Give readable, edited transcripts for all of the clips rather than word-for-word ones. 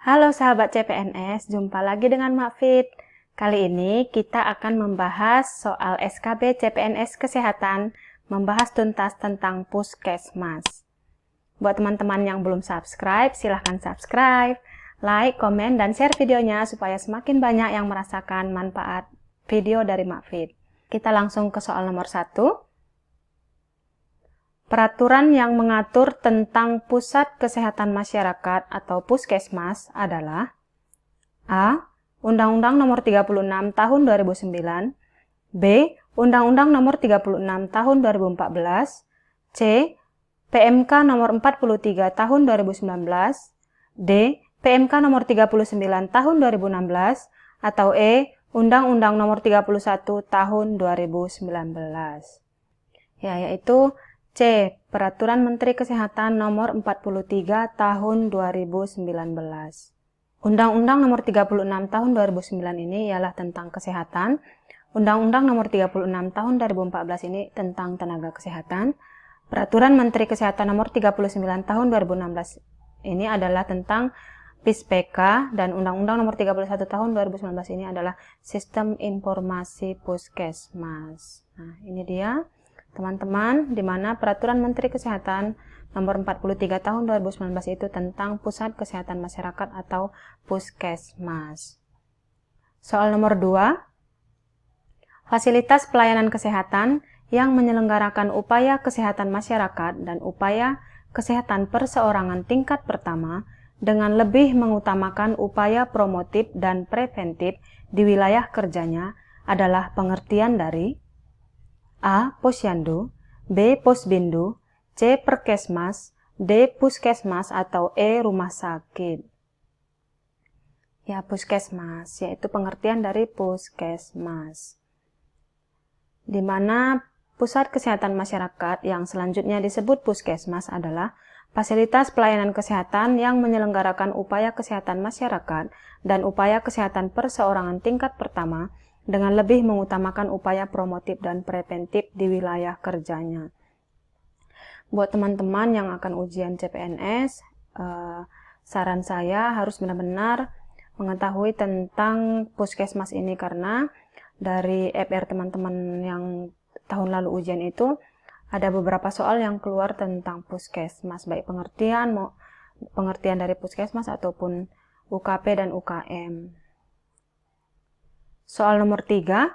Halo sahabat CPNS, jumpa lagi dengan Mak Fit. Kali ini kita akan membahas soal SKB CPNS Kesehatan, membahas tuntas tentang Puskesmas. Buat teman-teman yang belum subscribe, silahkan subscribe, like, komen, dan share videonya supaya semakin banyak yang merasakan manfaat video dari Mak Fit. Kita langsung ke soal nomor 1. Peraturan yang mengatur tentang Pusat Kesehatan Masyarakat atau Puskesmas adalah A. Undang-Undang Nomor 36 Tahun 2009, B. Undang-Undang Nomor 36 Tahun 2014, C. PMK Nomor 43 Tahun 2019, D. PMK Nomor 39 Tahun 2016, atau E. Undang-Undang Nomor 31 Tahun 2019. Yaitu C. Peraturan Menteri Kesehatan Nomor 43 Tahun 2019. Undang-Undang Nomor 36 Tahun 2009 ini ialah tentang kesehatan. Undang-Undang Nomor 36 Tahun 2014 ini tentang tenaga kesehatan. Peraturan Menteri Kesehatan Nomor 39 Tahun 2016 ini adalah tentang PISPK, dan Undang-Undang Nomor 31 Tahun 2019 ini adalah Sistem Informasi Puskesmas. Nah, ini dia teman-teman, di mana Peraturan Menteri Kesehatan Nomor 43 Tahun 2019 itu tentang Pusat Kesehatan Masyarakat atau Puskesmas. Soal nomor 2. Fasilitas pelayanan kesehatan yang menyelenggarakan upaya kesehatan masyarakat dan upaya kesehatan perseorangan tingkat pertama dengan lebih mengutamakan upaya promotif dan preventif di wilayah kerjanya adalah pengertian dari A. Posyandu, B. Posbindu, C. Perkesmas, D. Puskesmas, atau E. Rumah sakit. Ya, Puskesmas, yaitu pengertian dari Puskesmas. Di mana Pusat Kesehatan Masyarakat yang selanjutnya disebut Puskesmas adalah fasilitas pelayanan kesehatan yang menyelenggarakan upaya kesehatan masyarakat dan upaya kesehatan perseorangan tingkat pertama dengan lebih mengutamakan upaya promotif dan preventif di wilayah kerjanya. Buat teman-teman yang akan ujian CPNS, saran saya harus benar-benar mengetahui tentang Puskesmas ini, karena dari FR teman-teman yang tahun lalu ujian itu ada beberapa soal yang keluar tentang Puskesmas, baik pengertian dari Puskesmas ataupun UKP dan UKM. Soal nomor 3,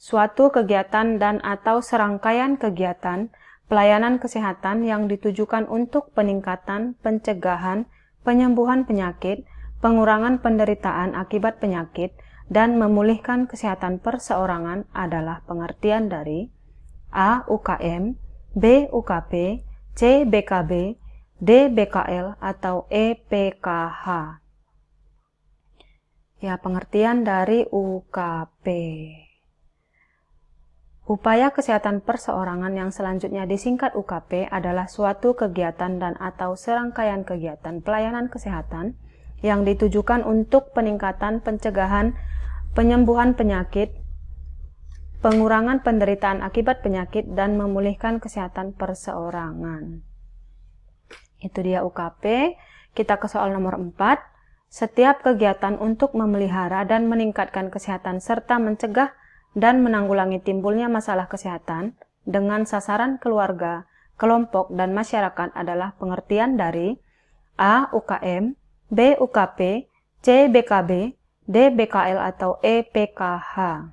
suatu kegiatan dan atau serangkaian kegiatan pelayanan kesehatan yang ditujukan untuk peningkatan, pencegahan, penyembuhan penyakit, pengurangan penderitaan akibat penyakit, dan memulihkan kesehatan perseorangan adalah pengertian dari A. UKM, B. UKP, C. BKB, D. BKL, atau E. PKH. Ya, pengertian dari UKP. Upaya kesehatan perseorangan yang selanjutnya disingkat UKP adalah suatu kegiatan dan atau serangkaian kegiatan pelayanan kesehatan yang ditujukan untuk peningkatan, pencegahan, penyembuhan penyakit, pengurangan penderitaan akibat penyakit, dan memulihkan kesehatan perseorangan. Itu dia UKP. Kita ke soal nomor 4. Setiap kegiatan untuk memelihara dan meningkatkan kesehatan serta mencegah dan menanggulangi timbulnya masalah kesehatan dengan sasaran keluarga, kelompok, dan masyarakat adalah pengertian dari A. UKM, B. UKP, C. BKB, D. BKL, atau E. PKH.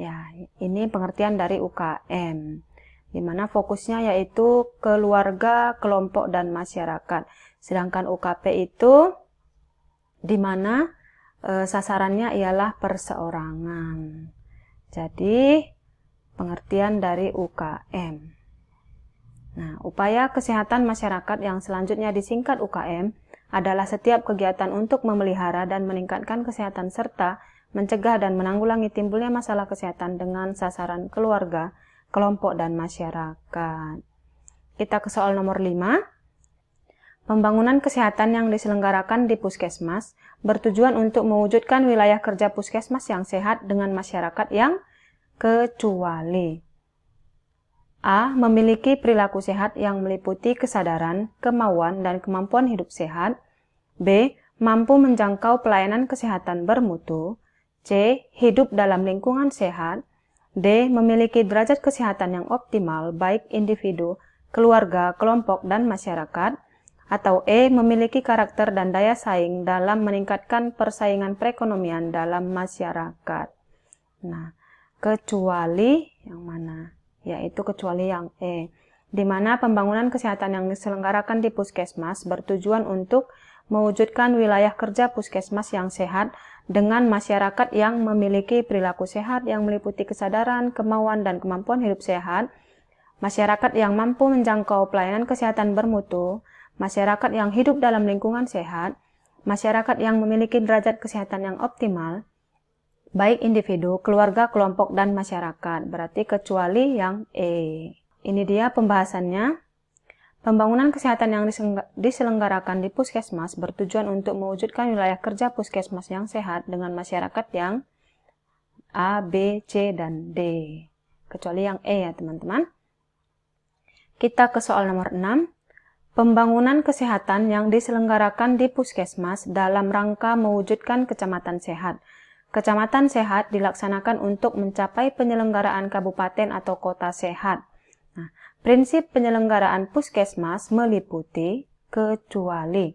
Ya, ini pengertian dari UKM, di mana fokusnya yaitu keluarga, kelompok, dan masyarakat. Sedangkan UKP itu di mana sasarannya ialah perseorangan. Jadi, pengertian dari UKM. Nah, upaya kesehatan masyarakat yang selanjutnya disingkat UKM adalah setiap kegiatan untuk memelihara dan meningkatkan kesehatan serta mencegah dan menanggulangi timbulnya masalah kesehatan dengan sasaran keluarga, kelompok, dan masyarakat. Kita ke soal nomor 5. Pembangunan kesehatan yang diselenggarakan di Puskesmas bertujuan untuk mewujudkan wilayah kerja Puskesmas yang sehat dengan masyarakat yang kecuali A. Memiliki perilaku sehat yang meliputi kesadaran, kemauan, dan kemampuan hidup sehat. B. mampu menjangkau pelayanan kesehatan bermutu. C. Hidup dalam lingkungan sehat. D. Memiliki derajat kesehatan yang optimal, baik individu, keluarga, kelompok, dan masyarakat. Atau E. Memiliki karakter dan daya saing dalam meningkatkan persaingan perekonomian dalam masyarakat. Nah, kecuali yang mana? Yaitu kecuali yang E, di mana pembangunan kesehatan yang diselenggarakan di puskesmas bertujuan untuk mewujudkan wilayah kerja puskesmas yang sehat dengan masyarakat yang memiliki perilaku sehat yang meliputi kesadaran, kemauan, dan kemampuan hidup sehat, masyarakat yang mampu menjangkau pelayanan kesehatan bermutu, masyarakat yang hidup dalam lingkungan sehat, masyarakat yang memiliki derajat kesehatan yang optimal, baik individu, keluarga, kelompok, dan masyarakat. Berarti kecuali yang E. Ini dia pembahasannya. Pembangunan kesehatan yang diselenggarakan di puskesmas bertujuan untuk mewujudkan wilayah kerja puskesmas yang sehat dengan masyarakat yang A, B, C, dan D. Kecuali yang E ya teman-teman. Kita ke soal nomor 6. Pembangunan kesehatan yang diselenggarakan di puskesmas dalam rangka mewujudkan kecamatan sehat. Kecamatan sehat dilaksanakan untuk mencapai penyelenggaraan kabupaten atau kota sehat. Nah, prinsip penyelenggaraan puskesmas meliputi kecuali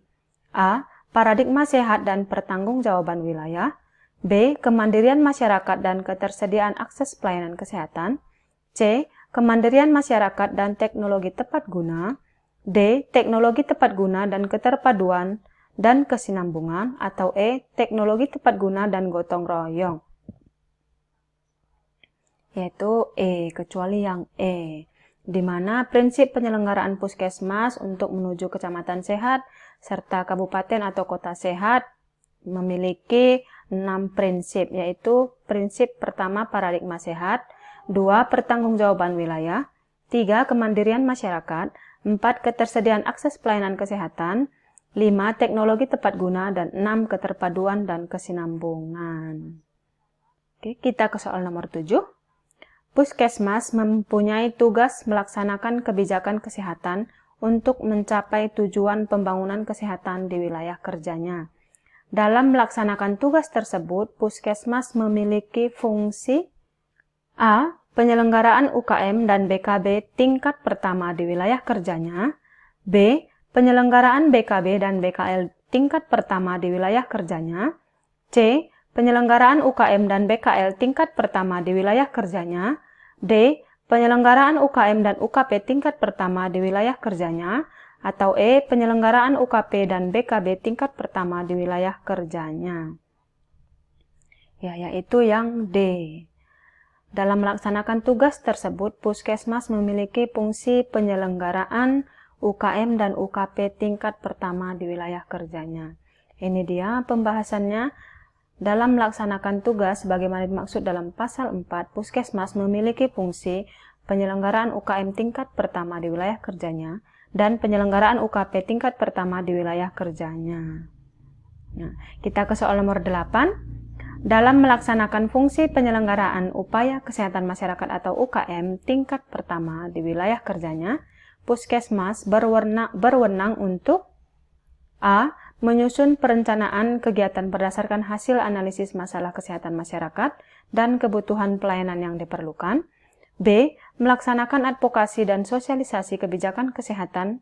A. Paradigma sehat dan pertanggungjawaban wilayah. B. Kemandirian masyarakat dan ketersediaan akses pelayanan kesehatan. C. Kemandirian masyarakat dan teknologi tepat guna. D. Teknologi tepat guna dan keterpaduan dan kesinambungan. Atau E. Teknologi tepat guna dan gotong royong. Yaitu E, kecuali yang E, di mana prinsip penyelenggaraan puskesmas untuk menuju kecamatan sehat serta kabupaten atau kota sehat memiliki 6 prinsip, yaitu prinsip pertama paradigma sehat, 2. Pertanggungjawaban wilayah, 3. Kemandirian masyarakat, 4. Ketersediaan akses pelayanan kesehatan, 5. Teknologi tepat guna, dan 6. Keterpaduan dan kesinambungan. Oke, kita ke soal nomor 7. Puskesmas mempunyai tugas melaksanakan kebijakan kesehatan untuk mencapai tujuan pembangunan kesehatan di wilayah kerjanya. Dalam melaksanakan tugas tersebut, puskesmas memiliki fungsi A. Penyelenggaraan UKM dan BKB tingkat pertama di wilayah kerjanya. B. Penyelenggaraan BKB dan BKL tingkat pertama di wilayah kerjanya. C. Penyelenggaraan UKM dan BKL tingkat pertama di wilayah kerjanya. D. Penyelenggaraan UKM dan UKP tingkat pertama di wilayah kerjanya. Atau E. Penyelenggaraan UKP dan BKB tingkat pertama di wilayah kerjanya. Ya, yaitu yang D. Dalam melaksanakan tugas tersebut, puskesmas memiliki fungsi penyelenggaraan UKM dan UKP tingkat pertama di wilayah kerjanya. Ini dia pembahasannya. Dalam melaksanakan tugas, sebagaimana dimaksud dalam pasal 4, puskesmas memiliki fungsi penyelenggaraan UKM tingkat pertama di wilayah kerjanya dan penyelenggaraan UKP tingkat pertama di wilayah kerjanya. Nah, kita ke soal nomor 8. Dalam melaksanakan fungsi penyelenggaraan upaya kesehatan masyarakat atau UKM tingkat pertama di wilayah kerjanya, puskesmas berwenang untuk A. Menyusun perencanaan kegiatan berdasarkan hasil analisis masalah kesehatan masyarakat dan kebutuhan pelayanan yang diperlukan. B. Melaksanakan advokasi dan sosialisasi kebijakan kesehatan.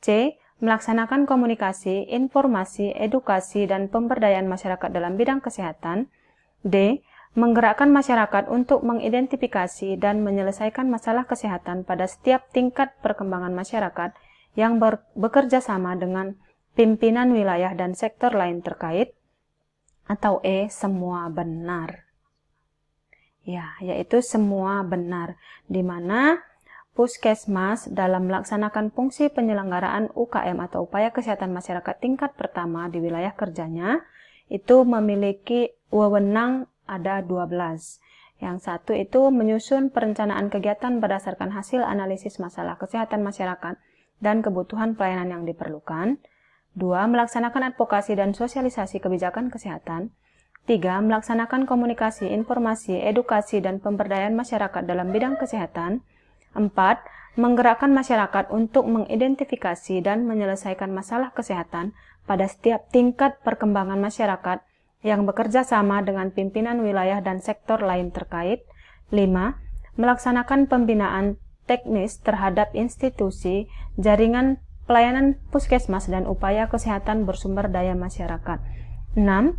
C. Melaksanakan komunikasi, informasi, edukasi, dan pemberdayaan masyarakat dalam bidang kesehatan. D. Menggerakkan masyarakat untuk mengidentifikasi dan menyelesaikan masalah kesehatan pada setiap tingkat perkembangan masyarakat yang bekerja sama dengan pimpinan wilayah dan sektor lain terkait. Atau E. Semua benar. Ya, yaitu semua benar, di mana puskesmas dalam melaksanakan fungsi penyelenggaraan UKM atau upaya kesehatan masyarakat tingkat pertama di wilayah kerjanya itu memiliki wewenang ada 12. Yang satu itu menyusun perencanaan kegiatan berdasarkan hasil analisis masalah kesehatan masyarakat dan kebutuhan pelayanan yang diperlukan. 2. Melaksanakan advokasi dan sosialisasi kebijakan kesehatan. 3. Melaksanakan komunikasi, informasi, edukasi, dan pemberdayaan masyarakat dalam bidang kesehatan. 4. Menggerakkan masyarakat untuk mengidentifikasi dan menyelesaikan masalah kesehatan pada setiap tingkat perkembangan masyarakat yang bekerja sama dengan pimpinan wilayah dan sektor lain terkait. 5. Melaksanakan pembinaan teknis terhadap institusi, jaringan pelayanan puskesmas dan upaya kesehatan bersumber daya masyarakat. 6.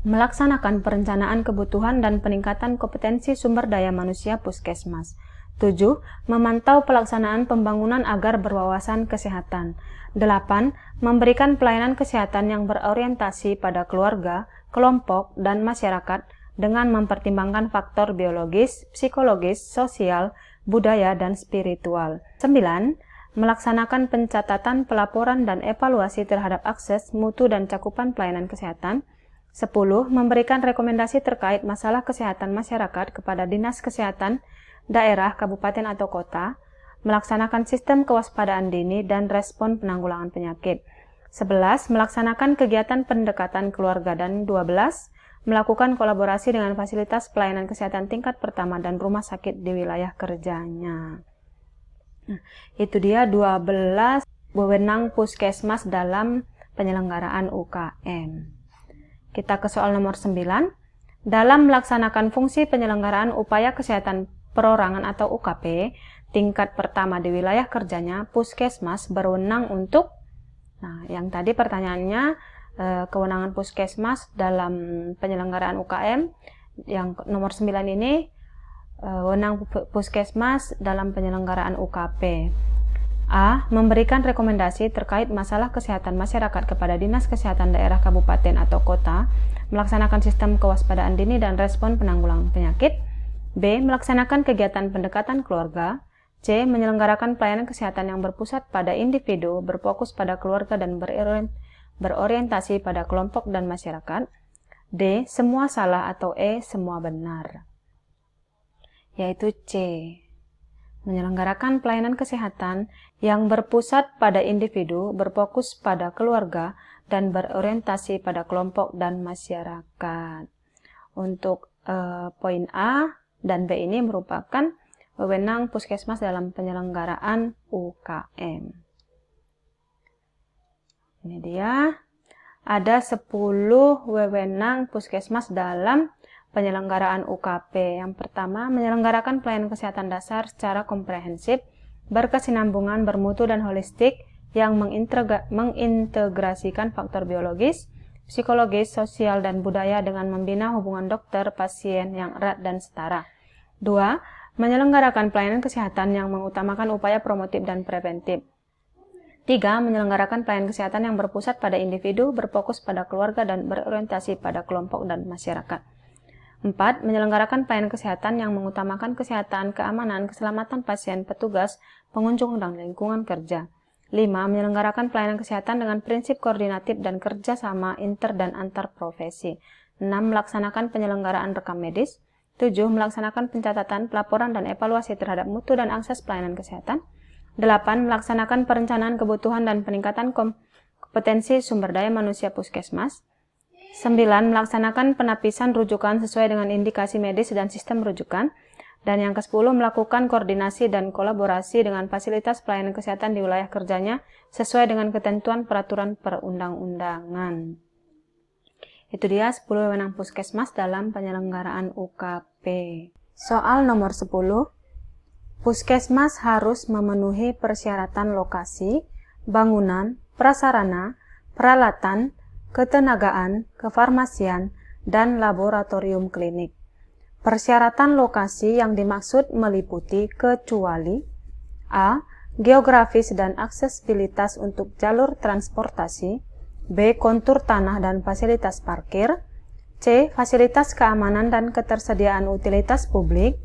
Melaksanakan perencanaan kebutuhan dan peningkatan kompetensi sumber daya manusia puskesmas. 7. Memantau pelaksanaan pembangunan agar berwawasan kesehatan. 8. Memberikan pelayanan kesehatan yang berorientasi pada keluarga, kelompok, dan masyarakat dengan mempertimbangkan faktor biologis, psikologis, sosial, budaya, dan spiritual. 9. Melaksanakan pencatatan, pelaporan, dan evaluasi terhadap akses, mutu, dan cakupan pelayanan kesehatan. 10. Memberikan rekomendasi terkait masalah kesehatan masyarakat kepada Dinas Kesehatan, daerah, kabupaten, atau kota. Melaksanakan sistem kewaspadaan dini dan respon penanggulangan penyakit. 11. Melaksanakan kegiatan pendekatan keluarga. Dan 12. Melakukan kolaborasi dengan fasilitas pelayanan kesehatan tingkat pertama dan rumah sakit di wilayah kerjanya. Nah, itu dia 12 wewenang puskesmas dalam penyelenggaraan UKM. Kita ke soal nomor 9. Dalam melaksanakan fungsi penyelenggaraan upaya kesehatan perorangan atau UKP tingkat pertama di wilayah kerjanya, puskesmas berwenang untuk, yang tadi pertanyaannya, kewenangan puskesmas dalam penyelenggaraan UKM, yang nomor 9 ini, wewenang puskesmas dalam penyelenggaraan UKP. A. Memberikan rekomendasi terkait masalah kesehatan masyarakat kepada Dinas Kesehatan daerah, kabupaten, atau kota, melaksanakan sistem kewaspadaan dini dan respon penanggulangan penyakit. B. Melaksanakan kegiatan pendekatan keluarga. C. Menyelenggarakan pelayanan kesehatan yang berpusat pada individu, berfokus pada keluarga, dan berorientasi pada kelompok dan masyarakat. D. Semua salah, atau E. Semua benar. Yaitu C. Menyelenggarakan pelayanan kesehatan yang berpusat pada individu, berfokus pada keluarga, dan berorientasi pada kelompok dan masyarakat. Untuk poin A dan B ini merupakan wewenang puskesmas dalam penyelenggaraan UKM. Ini dia, ada 10 wewenang puskesmas dalam penyelenggaraan UKP. Yang pertama, menyelenggarakan pelayanan kesehatan dasar secara komprehensif, berkesinambungan, bermutu, dan holistik yang mengintegrasikan faktor biologis, psikologis, sosial, dan budaya dengan membina hubungan dokter-pasien yang erat dan setara. 2. Menyelenggarakan pelayanan kesehatan yang mengutamakan upaya promotif dan preventif. 3. Menyelenggarakan pelayanan kesehatan yang berpusat pada individu, berfokus pada keluarga, dan berorientasi pada kelompok dan masyarakat. 4. Menyelenggarakan pelayanan kesehatan yang mengutamakan kesehatan, keamanan, keselamatan pasien, petugas, pengunjung, dan lingkungan kerja. 5. Menyelenggarakan pelayanan kesehatan dengan prinsip koordinatif dan kerjasama inter dan antar profesi. 6. Melaksanakan penyelenggaraan rekam medis. 7. Melaksanakan pencatatan, pelaporan, dan evaluasi terhadap mutu dan akses pelayanan kesehatan. 8. Melaksanakan perencanaan kebutuhan dan peningkatan kompetensi sumber daya manusia puskesmas. 9. Melaksanakan penapisan rujukan sesuai dengan indikasi medis dan sistem rujukan. Dan yang ke-10, melakukan koordinasi dan kolaborasi dengan fasilitas pelayanan kesehatan di wilayah kerjanya sesuai dengan ketentuan peraturan perundang-undangan. Itu dia 10 wewenang puskesmas dalam penyelenggaraan UKP. Soal nomor 10. Puskesmas harus memenuhi persyaratan lokasi, bangunan, prasarana, peralatan, ketenagaan, kefarmasian, dan laboratorium klinik. Persyaratan lokasi yang dimaksud meliputi kecuali A. Geografis dan aksesibilitas untuk jalur transportasi. B. Kontur tanah dan fasilitas parkir. C. Fasilitas keamanan dan ketersediaan utilitas publik.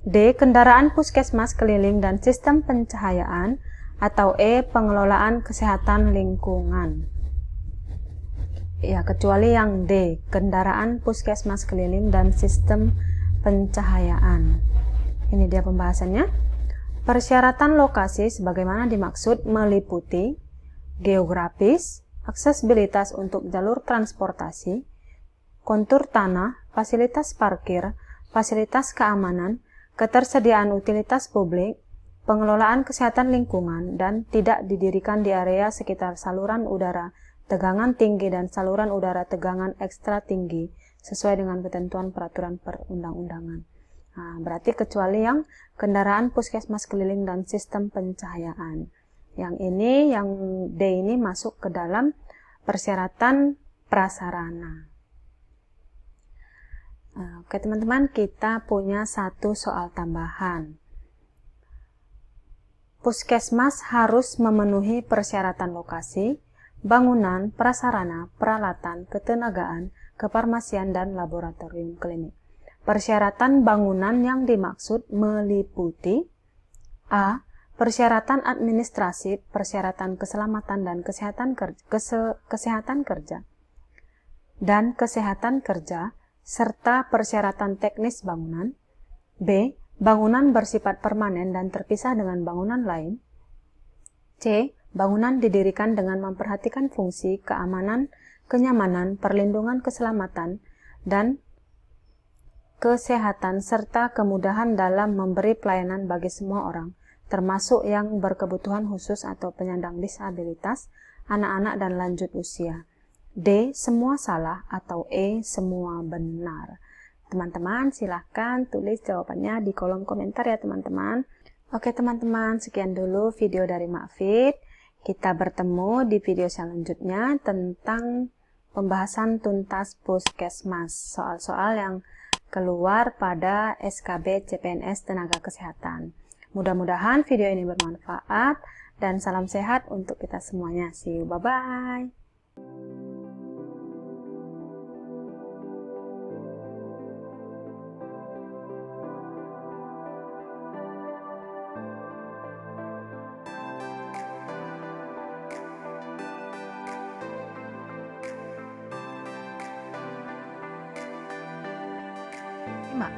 D. Kendaraan puskesmas keliling dan sistem pencahayaan. Atau E. Pengelolaan kesehatan lingkungan. Ya, kecuali yang D, kendaraan puskesmas keliling dan sistem pencahayaan. Ini dia pembahasannya. Persyaratan lokasi sebagaimana dimaksud meliputi geografis, aksesibilitas untuk jalur transportasi, kontur tanah, fasilitas parkir, fasilitas keamanan, ketersediaan utilitas publik, pengelolaan kesehatan lingkungan, dan tidak didirikan di area sekitar saluran udara tegangan tinggi dan saluran udara tegangan ekstra tinggi sesuai dengan ketentuan peraturan perundang-undangan. Nah, berarti kecuali yang kendaraan puskesmas keliling dan sistem pencahayaan. Yang ini, yang D ini masuk ke dalam persyaratan prasarana. Oke teman-teman, kita punya satu soal tambahan. Puskesmas harus memenuhi persyaratan lokasi, bangunan, prasarana, peralatan, ketenagaan, kefarmasian, dan laboratorium klinik. Persyaratan bangunan yang dimaksud meliputi A. Persyaratan administrasi, persyaratan keselamatan dan kesehatan kerja, dan kesehatan kerja, serta persyaratan teknis bangunan. B. Bangunan bersifat permanen dan terpisah dengan bangunan lain. C. Bangunan didirikan dengan memperhatikan fungsi, keamanan, kenyamanan, perlindungan keselamatan, dan kesehatan, serta kemudahan dalam memberi pelayanan bagi semua orang, termasuk yang berkebutuhan khusus atau penyandang disabilitas, anak-anak, dan lanjut usia. D. Semua salah atau E. Semua benar. Teman-teman silahkan tulis jawabannya di kolom komentar ya teman-teman. Oke teman-teman, sekian dulu video dari Makfit. Kita bertemu di video selanjutnya tentang pembahasan tuntas puskesmas. Soal-soal yang keluar pada SKB CPNS Tenaga Kesehatan. Mudah-mudahan video ini bermanfaat dan salam sehat untuk kita semuanya. See you, bye-bye.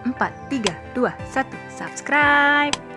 Empat, tiga, dua, satu, subscribe.